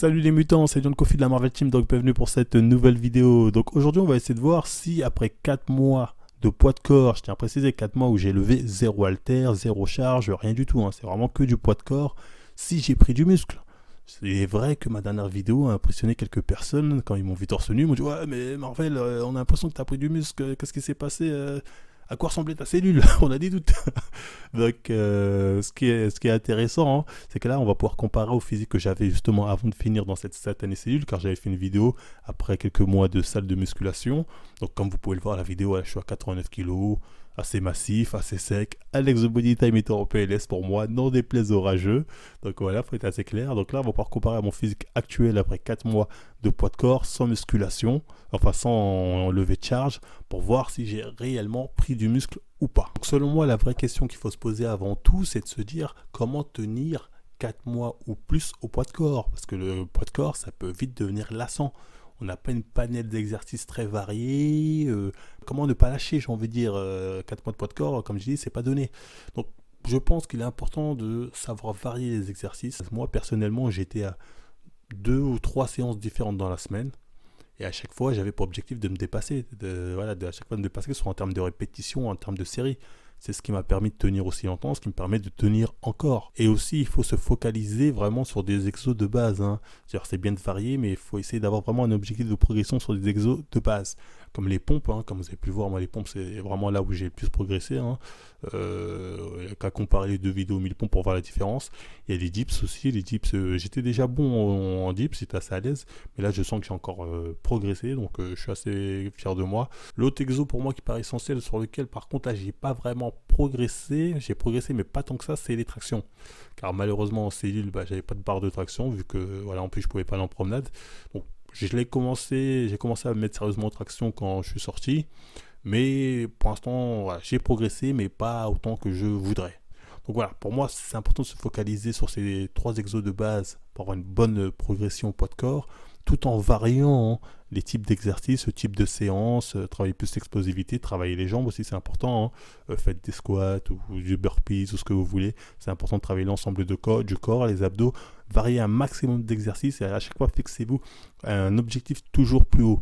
Salut les mutants, c'est John Coffey de la Marvel Team, donc bienvenue pour cette nouvelle vidéo. Donc aujourd'hui on va essayer de voir si après 4 mois de poids de corps, je tiens à préciser 4 mois où j'ai levé 0 haltère, 0 charge, rien du tout, hein, c'est vraiment que du poids de corps, si j'ai pris du muscle. C'est vrai que ma dernière vidéo a impressionné quelques personnes quand ils m'ont vu torse nu, ils m'ont dit ouais mais Marvel, on a l'impression que tu as pris du muscle, qu'est-ce qui s'est passé à quoi ressemblait ta cellule? On a des doutes. Donc, ce qui est intéressant, hein, c'est que là, on va pouvoir comparer au physique que j'avais justement avant de finir dans cette satanée cellule, car j'avais fait une vidéo après quelques mois de salle de musculation. Donc, comme vous pouvez le voir, la vidéo, là, je suis à 89 kg, assez massif, assez sec. Alex The Body Time était en PLS pour moi, non déplaise aux rageux. Donc voilà, il faut être assez clair. Donc là, on va pouvoir comparer à mon physique actuel après 4 mois de poids de corps, sans musculation, enfin sans lever de charge, pour voir si j'ai réellement pris du muscle ou pas. Donc selon moi, la vraie question qu'il faut se poser avant tout, c'est de se dire comment tenir 4 mois ou plus au poids de corps. Parce que le poids de corps, ça peut vite devenir lassant. On n'a pas une panel d'exercices très variés. Comment ne pas lâcher, j'ai envie de dire, 4 mois de poids de corps, comme je dis, c'est pas donné. Donc je pense qu'il est important de savoir varier les exercices. Moi, personnellement, j'étais à 2 ou 3 séances différentes dans la semaine. Et à chaque fois, j'avais pour objectif de me dépasser, à chaque fois de me dépasser, soit en termes de répétition, en termes de série. C'est ce qui m'a permis de tenir aussi longtemps, ce qui me permet de tenir encore. Et aussi, il faut se focaliser vraiment sur des exos de base, hein. C'est bien de varier, mais il faut essayer d'avoir vraiment un objectif de progression sur des exos de base. Comme les pompes, hein. Comme vous avez pu le voir, moi les pompes, c'est vraiment là où j'ai le plus progressé, hein. Qu'à comparer les deux vidéos 1000 pompes pour voir la différence. Il y a les dips aussi. Les dips, j'étais déjà bon en dips, j'étais assez à l'aise. Mais là, je sens que j'ai encore progressé, donc je suis assez fier de moi. L'autre exo pour moi qui paraît essentiel, sur lequel par contre là j'ai pas vraiment progressé, j'ai progressé mais pas tant que ça, c'est les tractions. Car malheureusement en cellule, j'avais pas de barre de traction vu que voilà, en plus je pouvais pas aller en promenade. Donc j'ai commencé à me mettre sérieusement en traction quand je suis sorti. Mais pour l'instant, voilà, j'ai progressé, mais pas autant que je voudrais. Donc voilà, pour moi, c'est important de se focaliser sur ces 3 exos de base pour avoir une bonne progression au poids de corps, tout en variant, hein, les types d'exercices, le type de séance, travailler plus l'explosivité, travailler les jambes aussi, c'est important. Hein. Faites des squats ou du burpees ou ce que vous voulez. C'est important de travailler l'ensemble du corps, les abdos, varier un maximum d'exercices et à chaque fois, fixez-vous un objectif toujours plus haut.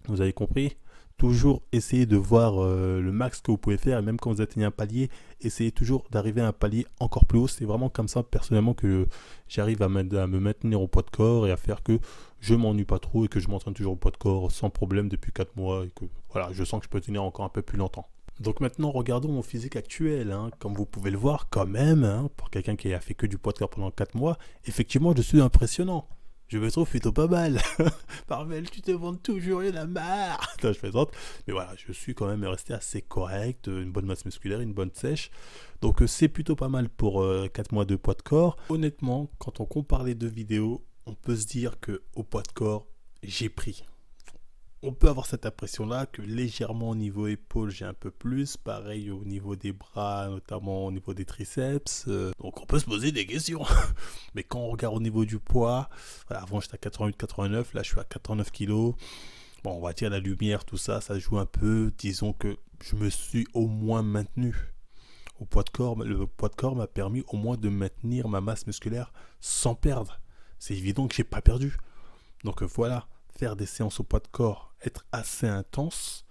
Vous avez compris ? Toujours essayer de voir le max que vous pouvez faire et même quand vous atteignez un palier, essayez toujours d'arriver à un palier encore plus haut. C'est vraiment comme ça personnellement que j'arrive à me maintenir au poids de corps et à faire que je m'ennuie pas trop et que je m'entraîne toujours au poids de corps sans problème depuis 4 mois et que voilà, je sens que je peux tenir encore un peu plus longtemps. Donc maintenant, regardons mon physique actuel. Hein. Comme vous pouvez le voir quand même, hein, pour quelqu'un qui a fait que du poids de corps pendant 4 mois, effectivement, je suis impressionnant. Je me trouve plutôt pas mal. Marvel, tu te vantes toujours, il y en a marre. Non, je plaisante. Mais voilà, je suis quand même resté assez correct. Une bonne masse musculaire, une bonne sèche. Donc c'est plutôt pas mal pour 4 mois de poids de corps. Honnêtement, quand on compare les deux vidéos, on peut se dire qu'au poids de corps, j'ai pris. On peut avoir cette impression-là que légèrement au niveau épaule, j'ai un peu plus. Pareil au niveau des bras, notamment au niveau des triceps. Donc on peut se poser des questions. Mais quand on regarde au niveau du poids, voilà, avant j'étais à 88-89, là je suis à 89 kg. Bon, on va dire la lumière, tout ça, ça joue un peu. Disons que je me suis au moins maintenu. Au poids de corps, le poids de corps m'a permis au moins de maintenir ma masse musculaire sans perdre. C'est évident que j'ai pas perdu. Donc voilà. Faire des séances au poids de corps, être assez intense,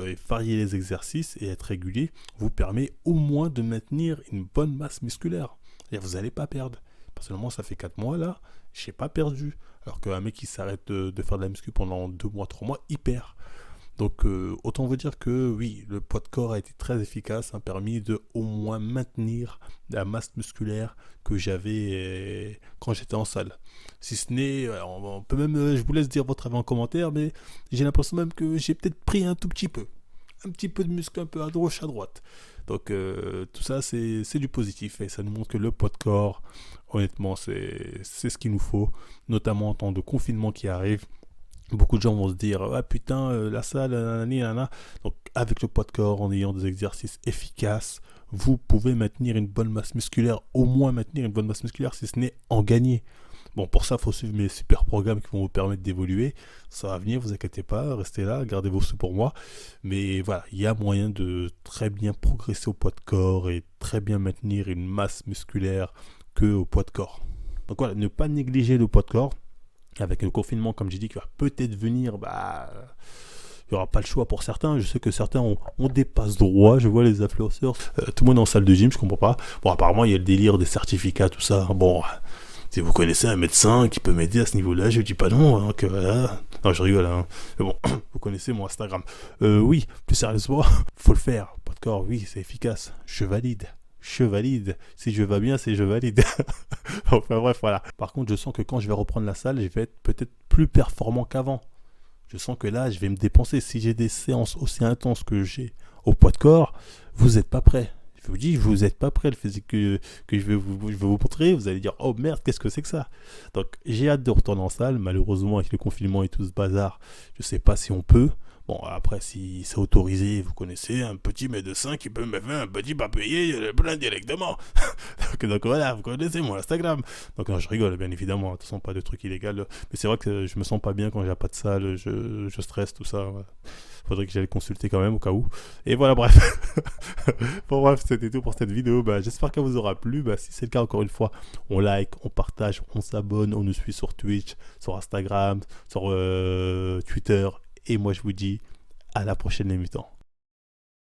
et varier les exercices et être régulier, vous permet au moins de maintenir une bonne masse musculaire. Et vous n'allez pas perdre. Personnellement, ça fait 4 mois là, je n'ai pas perdu. Alors qu'un mec qui s'arrête de faire de la muscu pendant 2 mois, 3 mois, il perd. Donc autant vous dire que oui, le poids de corps a été très efficace, a permis de au moins maintenir la masse musculaire que j'avais quand j'étais en salle. Si ce n'est, on peut même, je vous laisse dire votre avis en commentaire, mais j'ai l'impression même que j'ai peut-être pris un tout petit peu. Un petit peu de muscle un peu à gauche, à droite. Donc tout ça c'est du positif et ça nous montre que le poids de corps, honnêtement, c'est ce qu'il nous faut, notamment en temps de confinement qui arrive. Beaucoup de gens vont se dire ah putain la salle nanana. Donc avec le poids de corps, en ayant des exercices efficaces, vous pouvez maintenir une bonne masse musculaire, au moins maintenir une bonne masse musculaire si ce n'est en gagner. Bon, pour ça, il faut suivre mes super programmes qui vont vous permettre d'évoluer. Ça va venir, vous inquiétez pas, restez là, gardez vos sous pour moi. Mais voilà, il y a moyen de très bien progresser au poids de corps et très bien maintenir une masse musculaire que au poids de corps. Donc voilà, ne pas négliger le poids de corps. Avec le confinement, comme j'ai dit, qui va peut-être venir, il n'y aura pas le choix pour certains. Je sais que certains ont des passe droits. Je vois les influenceurs, tout le monde est en salle de gym, je comprends pas. Bon, apparemment, il y a le délire des certificats, tout ça. Bon, si vous connaissez un médecin qui peut m'aider à ce niveau-là, je dis pas non. Hein, que, voilà. Non, je rigole. Hein. Mais bon, vous connaissez mon Instagram. Oui, plus sérieusement, faut le faire. Pas de corps, oui, c'est efficace. Je valide. Je valide. Si je vais bien, c'est je valide. Enfin bref, voilà. Par contre, je sens que quand je vais reprendre la salle, je vais être peut-être plus performant qu'avant. Je sens que là, je vais me dépenser. Si j'ai des séances aussi intenses que j'ai au poids de corps, vous n'êtes pas prêts. Je vous dis, vous n'êtes pas prêts. Le physique que je vais vous montrer, vous allez dire, oh merde, qu'est-ce que c'est que ça? Donc, j'ai hâte de retourner en salle. Malheureusement, avec le confinement et tout ce bazar, je ne sais pas si on peut. Bon, après, si c'est autorisé, vous connaissez un petit médecin qui peut me faire un petit papier plein directement. donc voilà, vous connaissez mon Instagram. Donc non, je rigole, bien évidemment. De toute façon, pas de trucs illégaux. Mais c'est vrai que je me sens pas bien quand j'ai pas de salle. Je stresse, tout ça. Ouais. Faudrait que j'aille consulter quand même au cas où. Et voilà, bref. Bon, bref, c'était tout pour cette vidéo. J'espère qu'elle vous aura plu. Si c'est le cas, encore une fois, on like, on partage, on s'abonne, on nous suit sur Twitch, sur Instagram, sur Twitter. Et moi, je vous dis à la prochaine émission.